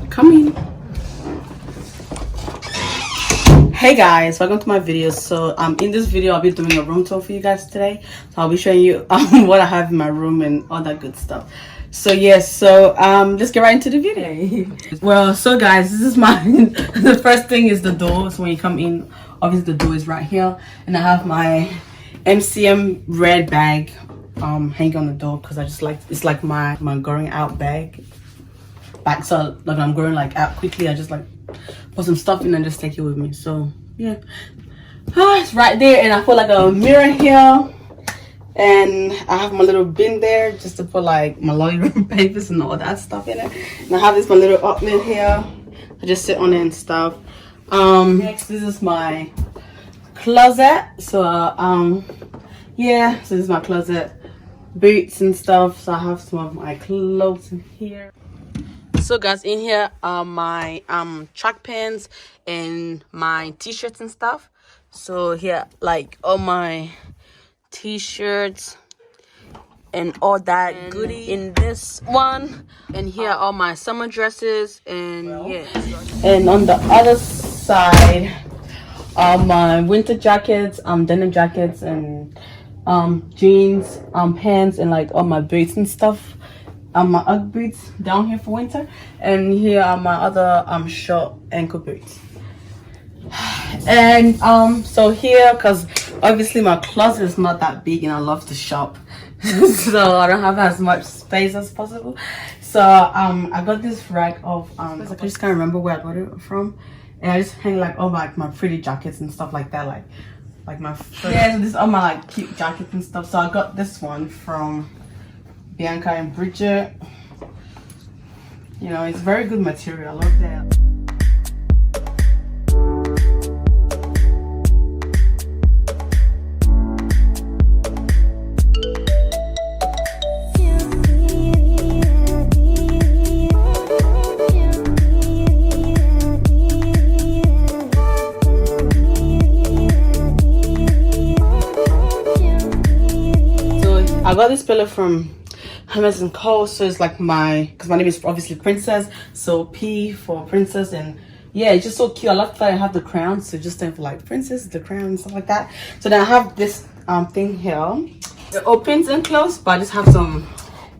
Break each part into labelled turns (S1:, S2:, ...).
S1: Coming. Hey guys, welcome to my video. So in this video I'll be doing a room tour for you guys today. So I'll be showing you what I have in my room and all that good stuff. So yes, so let's get right into the video. Well, so guys, this is my the first thing is the door. So when you come in, obviously the door is right here, and I have my MCM red bag hanging on the door because I just like it's like my going out bag. Back, so like I'm going like out quickly, I just like put some stuff in and just take it with me. So yeah, it's right there, and I put like a mirror here, and I have my little bin there just to put like my laundry papers and all that stuff in it. And I have this my little oatmeal here, I just sit on it and stuff. Next, this is my closet. So yeah, so this is my closet, boots and stuff. So I have some of my clothes in here. So guys, in here are my track pants and my t-shirts and stuff. So here, like all my t-shirts and all that goodie in this one. And here are all my summer dresses, and yeah. And on the other side are my winter jackets, denim jackets, and jeans, pants, and like all my boots and stuff. My Ugg boots down here for winter, and here are my other short ankle boots. And so here, because obviously my closet is not that big and I love to shop, so I don't have as much space as possible. So I got this rack of I just can't remember where I got it from, and I just hang like all my pretty jackets and stuff like that, like my yeah, so this is all my like cute jackets and stuff. So I got this one from Bianca and Bridget. You know, it's very good material. I love that. So I got this pillow from Hermes & Co. So it's like because my name is obviously Princess, so P for Princess. And yeah, it's just so cute. I love that I have the crown, so just stand for like Princess, the crown and stuff like that. So then I have this thing here. It opens and closes, but I just have some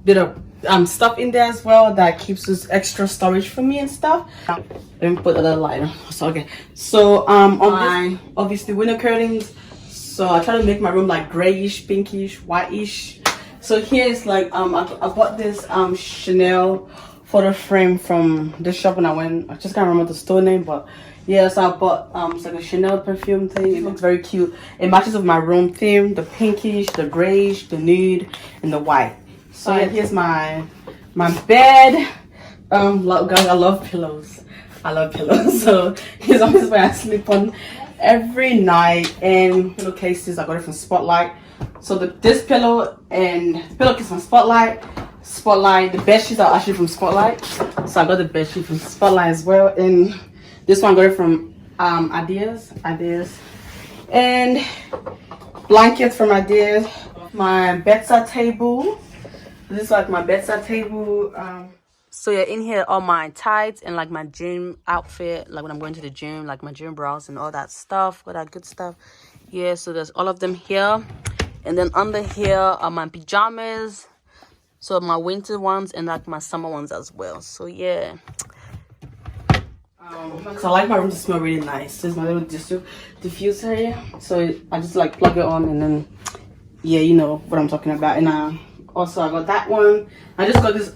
S1: bit of stuff in there as well that keeps this extra storage for me and stuff. Let me put the light on. So okay, so on my obviously window curtains, so I try to make my room like grayish, pinkish, whitish. So here is like I bought this Chanel photo frame from this shop when I went. I just can't remember the store name, but yeah, so I bought it's like a Chanel perfume thing. It looks very cute. It matches with my room theme, the pinkish, the grayish, the nude, and the white. So yeah, here's my bed. Guys, I love pillows. I love pillows. So here's always where I sleep on every night. And pillowcases, I got it from Spotlight. So this pillow and pillowcase from Spotlight. The bed sheets are actually from Spotlight. So I got the bed sheet from Spotlight as well. And this one I got it from Ideas. And blankets from Ideas. My bedside table. This is like my bedside table. So yeah, in here are my tights and like my gym outfit, like when I'm going to the gym, like my gym bras and all that stuff, all that good stuff. Yeah, so there's all of them here. And then under here are my pajamas, so my winter ones and like my summer ones as well. So yeah, so I like my room to smell really nice. There's my little diffuser here, so I just like plug it on, and then yeah, you know what I'm talking about. And also I got that one. I just got this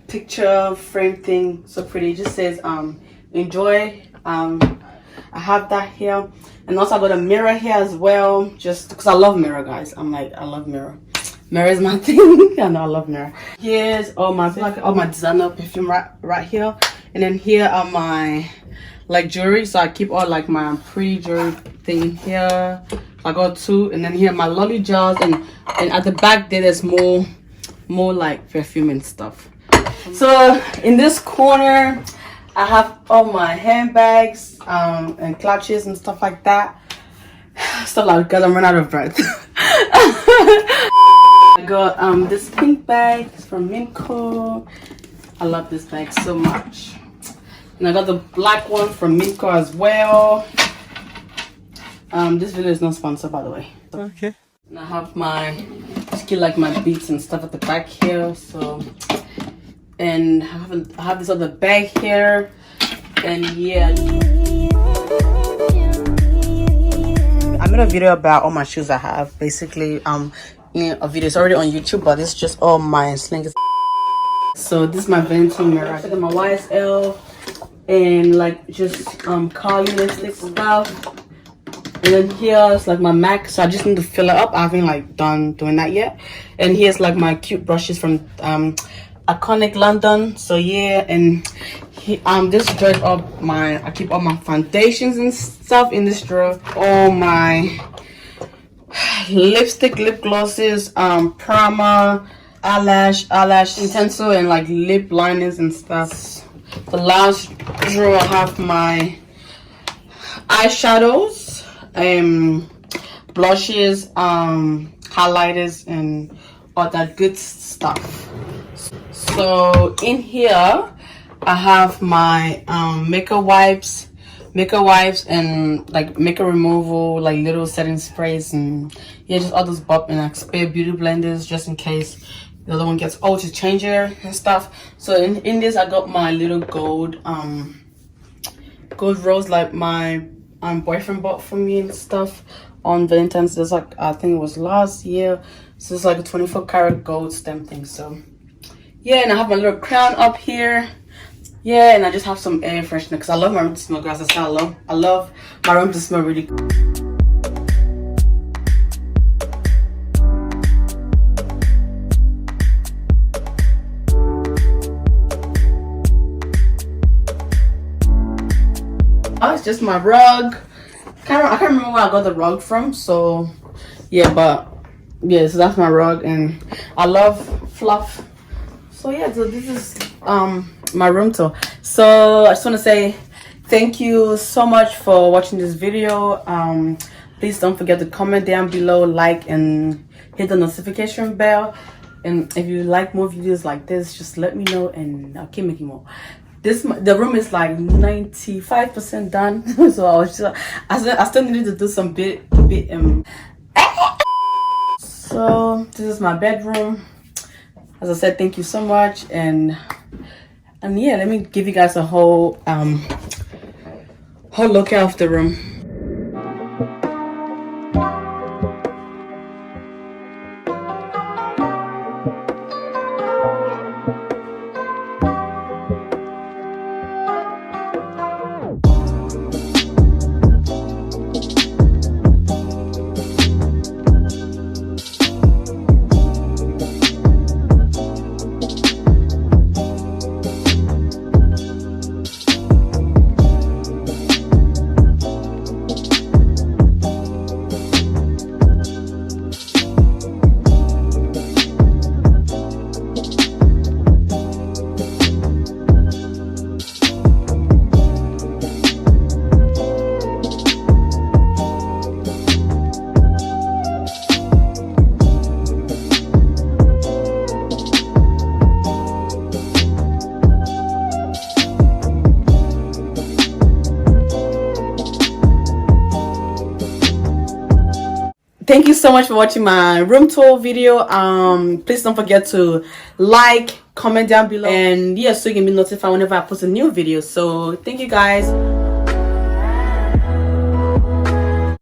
S1: picture frame thing, so pretty. It just says enjoy. I have that here, and also I got a mirror here as well, just because I love mirror, guys. I'm like, I love mirror. Mirror is my thing. I know I love mirror. Here's all my designer perfume right here, and then here are my like jewelry. So I keep all like my pretty jewelry thing here. I got 2, and then here my lolly jars, and at the back there's more like perfume and stuff. So in this corner I have all my handbags and clutches and stuff like that. Stuff like, because I'm running out of breath. I got this pink bag from Minco. I love this bag so much. And I got the black one from Minco as well. This video is not sponsored, by the way.
S2: Okay.
S1: And I have my skill, like my beads and stuff at the back here. So, and I have this other bag here, and yeah. I made a video about all my shoes I have. Basically, a video is already on YouTube, but it's just all my slingers. So this is my Venti mirror. I got my YSL and like just Carly lipstick stuff. And then here's like my MAC, so I just need to fill it up. I haven't like done doing that yet. And here's like my cute brushes from Iconic London. So yeah, and this drawer is I keep all my foundations and stuff in this drawer. All my lipstick, lip glosses, primer, eyelash utensil, and like lip liners and stuff. The last drawer I have my eyeshadows, blushes, highlighters, and all that good stuff. So in here I have my makeup wipes and like makeup removal, like little setting sprays, and yeah, just all those bop, and like spare beauty blenders just in case the other one gets old to change it and stuff. So in this I got my little gold rose, like my boyfriend bought for me and stuff on Valentine's. There's like, I think it was last year. So it's like a 24 karat gold stem thing. So yeah, and I have my little crown up here. Yeah, and I just have some air freshener because I love my room to smell, guys. That's how I love my room to smell really good. Oh, it's just my rug. I can't remember where I got the rug from. So yeah, but yeah, so that's my rug, and I love fluff. So yeah, so this is my room tour. So I just want to say thank you so much for watching this video. Please don't forget to comment down below, like, and hit the notification bell. And if you like more videos like this, just let me know and I'll keep making more. The room is like 95% done. So I still needed to do some bit. So this is my bedroom. As I said, thank you so much, and yeah, let me give you guys a whole look of the room. Thank you so much for watching my room tour video. Please don't forget to like, comment down below, and yeah, so you can be notified whenever I post a new video. So thank you guys.